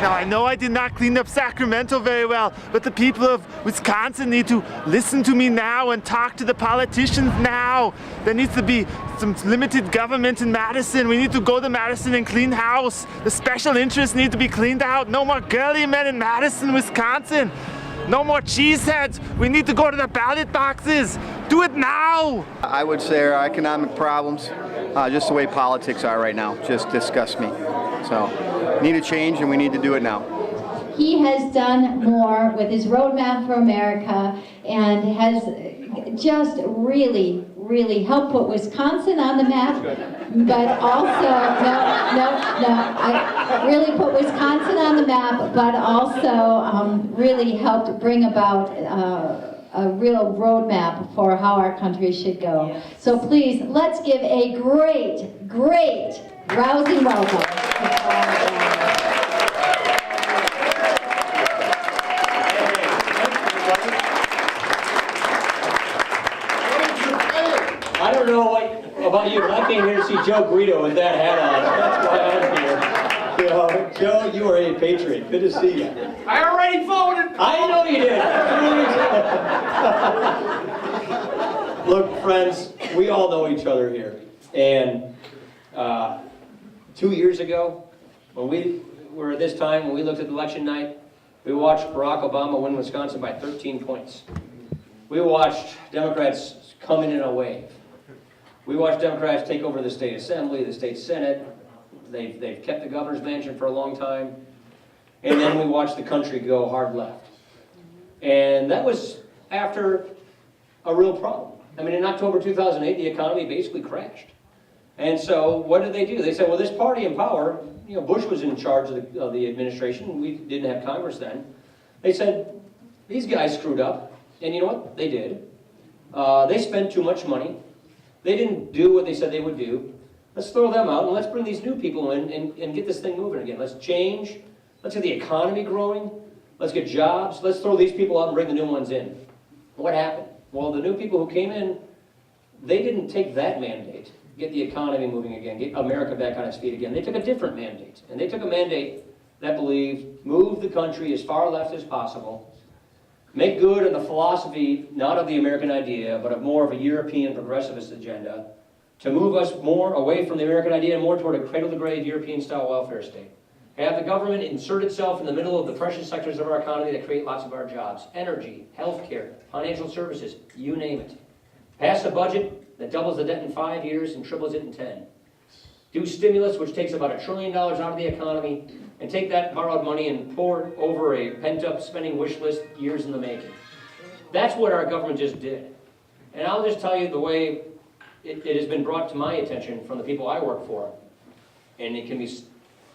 Now, I know I did not clean up Sacramento very well, but the people of Wisconsin need to listen to me now and talk to the politicians now. There needs to be some limited government in Madison. We need to go to Madison and clean house. The special interests need to be cleaned out. No more girly men in Madison, Wisconsin. No more cheeseheads. We need to go to the ballot boxes. Do it now. I would say our economic problems, just the way politics are right now, just disgust me. So, need a change, and we need to do it now. He has done more with his roadmap for America and has just really helped put Wisconsin on the map, but also, really put Wisconsin on the map, but also really helped bring about a real roadmap for how our country should go. Yes. So please, let's give a great rousing welcome. I don't know about you, but I came here to see Joe Guido with that hat on. That's why I'm here. You know, Joe, you are a patriot. Good to see you. I already voted. I know you did. Look, friends, we all know each other here. And 2 years ago, when we were at this time, when we looked at election night, we watched Barack Obama win Wisconsin by 13 points. We watched Democrats come in a wave. We watched Democrats take over the state assembly, the state senate. They've kept the governor's mansion for a long time. And then we watched the country go hard left. And that was after a real problem. I mean, in October 2008, the economy basically crashed. And so what did they do? They said, well, this party in power, you know, Bush was in charge of the administration. We didn't have Congress then. They said, these guys screwed up. And you know what? They did. They spent too much money. They didn't do what they said they would do. Let's throw them out and let's bring these new people in and get this thing moving again. Let's change. Let's get the economy growing. Let's get jobs. Let's throw these people out and bring the new ones in. What happened? Well, the new people who came in, they didn't take that mandate, get the economy moving again, get America back on its feet again. They took a different mandate. And they took a mandate that believed move the country as far left as possible, make good on the philosophy, not of the American idea, but of more of a European progressivist agenda, to move us more away from the American idea and more toward a cradle-to-grave European-style welfare state. Have the government insert itself in the middle of the precious sectors of our economy that create lots of our jobs. Energy, healthcare, financial services, you name it. Pass a budget that doubles the debt in 5 years and triples it in 10. Do stimulus, which takes about $1 trillion out of the economy, and take that borrowed money and pour it over a pent-up spending wish list years in the making. That's what our government just did. And I'll just tell you the way it has been brought to my attention from the people I work for. And it can be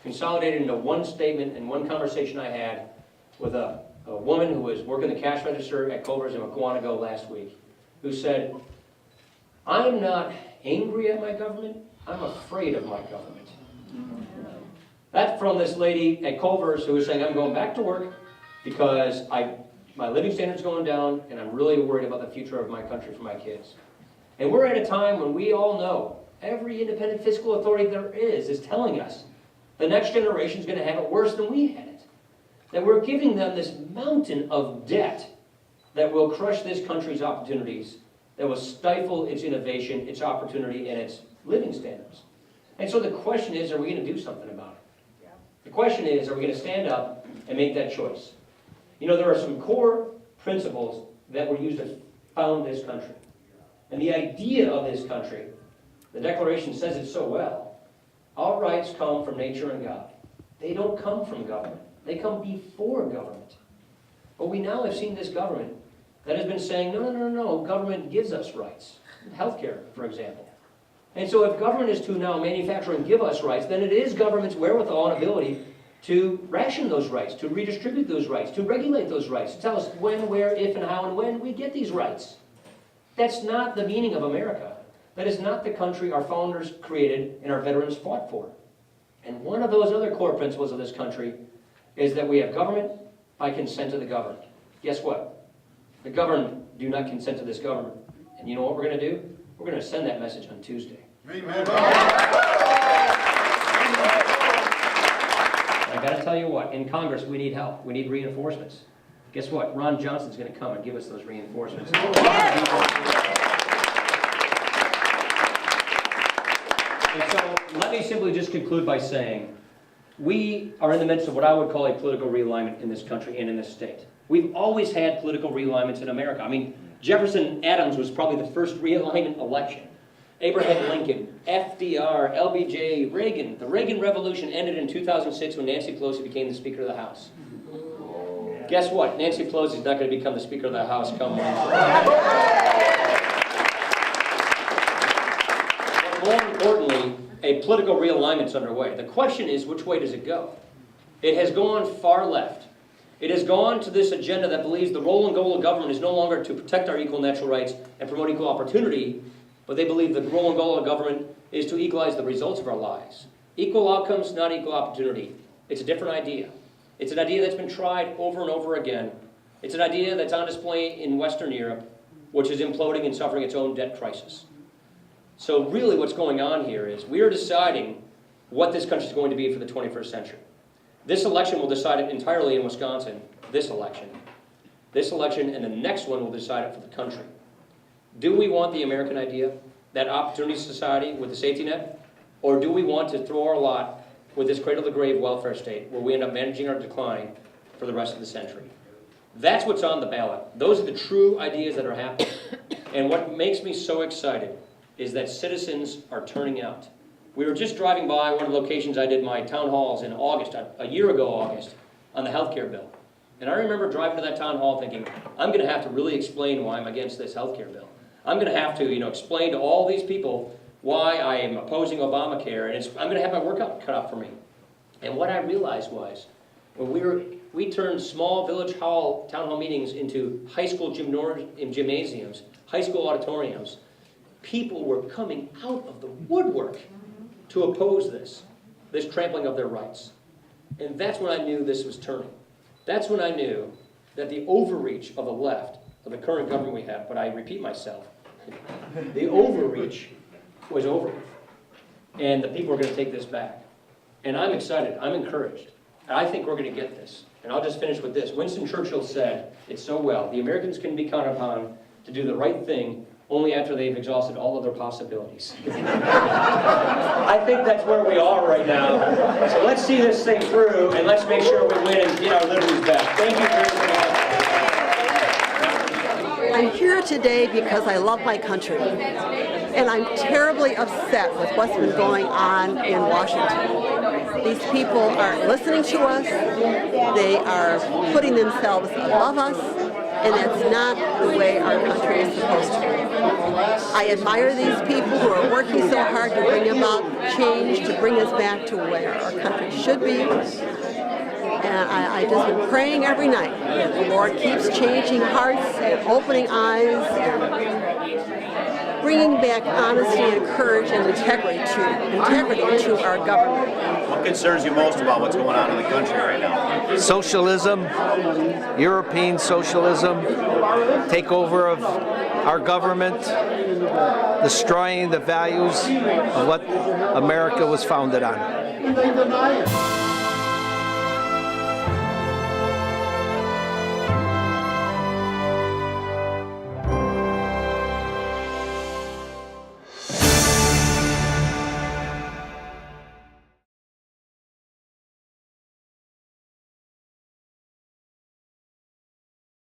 consolidated into one statement and one conversation I had with a woman who was working the cash register at Culver's in Mukwonago last week, who said, I'm not angry at my government, I'm afraid of my government. That's from this lady at Culver's who was saying, I'm going back to work because my living standard's going down and I'm really worried about the future of my country for my kids. And we're at a time when we all know every independent fiscal authority there is telling us the next generation is going to have it worse than we had it. That we're giving them this mountain of debt that will crush this country's opportunities, that will stifle its innovation, its opportunity, and its living standards. And so the question is, are we going to do something about it? Yeah. The question is, are we going to stand up and make that choice? You know, there are some core principles that were used to found this country. And the idea of this country, the Declaration says it so well, all rights come from nature and God. They don't come from government. They come before government. But we now have seen this government that has been saying, no, government gives us rights. Healthcare, for example. And so if government is to now manufacture and give us rights, then it is government's wherewithal and ability to ration those rights, to redistribute those rights, to regulate those rights, to tell us when, where, if, and how, and when we get these rights. That's not the meaning of America. That is not the country our founders created and our veterans fought for. And one of those other core principles of this country is that we have government by consent of the governed. Guess what? The governed do not consent to this government. And you know what we're going to do? We're going to send that message on Tuesday. Amen. I got to tell you what, in Congress we need help. We need reinforcements. Guess what? Ron Johnson's going to come and give us those reinforcements. And so let me simply just conclude by saying we are in the midst of what I would call a political realignment in this country and in this state. We've always had political realignments in America. I mean, Jefferson Adams was probably the first realignment election. Abraham Lincoln, FDR, LBJ, Reagan. The Reagan Revolution ended in 2006 when Nancy Pelosi became the Speaker of the House. Guess what? Nancy Pelosi is not going to become the Speaker of the House come But more importantly, a political realignment is underway. The question is, which way does it go? It has gone far left. It has gone to this agenda that believes the role and goal of government is no longer to protect our equal natural rights and promote equal opportunity, but they believe the role and goal of government is to equalize the results of our lives. Equal outcomes, not equal opportunity. It's a different idea. It's an idea that's been tried over and over again. It's an idea that's on display in Western Europe, which is imploding and suffering its own debt crisis. So really what's going on here is we are deciding what this country is going to be for the 21st century. This election will decide it entirely in Wisconsin, this election. This election and the next one will decide it for the country. Do we want the American idea, that opportunity society with the safety net? Or do we want to throw our lot with this cradle-to-grave welfare state where we end up managing our decline for the rest of the century? That's what's on the ballot. Those are the true ideas that are happening. And what makes me so excited is that citizens are turning out. We were just driving by one of the locations I did my town halls in August, a year ago August, on the health care bill. And I remember driving to that town hall thinking, I'm going to have to really explain why I'm against this health care bill. I'm going to have to, explain to all these people why I am opposing Obamacare, and I'm going to have my work cut out for me. And what I realized was, when we turned small village town hall meetings into high school gymnasiums, high school auditoriums, people were coming out of the woodwork to oppose this trampling of their rights. And that's when I knew this was turning. That's when I knew that the overreach of the left, of the current government we have, but I repeat myself, the overreach was over. And the people are going to take this back. And I'm excited. I'm encouraged. And I think we're going to get this. And I'll just finish with this. Winston Churchill said it so well, the Americans can be counted upon to do the right thing only after they've exhausted all other possibilities. I think that's where we are right now. So let's see this thing through, and let's make sure we win and get our liberties back. Thank you very much. I'm here today because I love my country, and I'm terribly upset with what's been going on in Washington. These people aren't listening to us, they are putting themselves above us, and that's not the way our country is supposed to be. I admire these people who are working so hard to bring about change, to bring us back to where our country should be. And I've just been praying every night that the Lord keeps changing hearts and opening eyes and bringing back honesty and courage and integrity to our government. What concerns you most about what's going on in the country right now? Socialism, European socialism, takeover of our government, destroying the values of what America was founded on.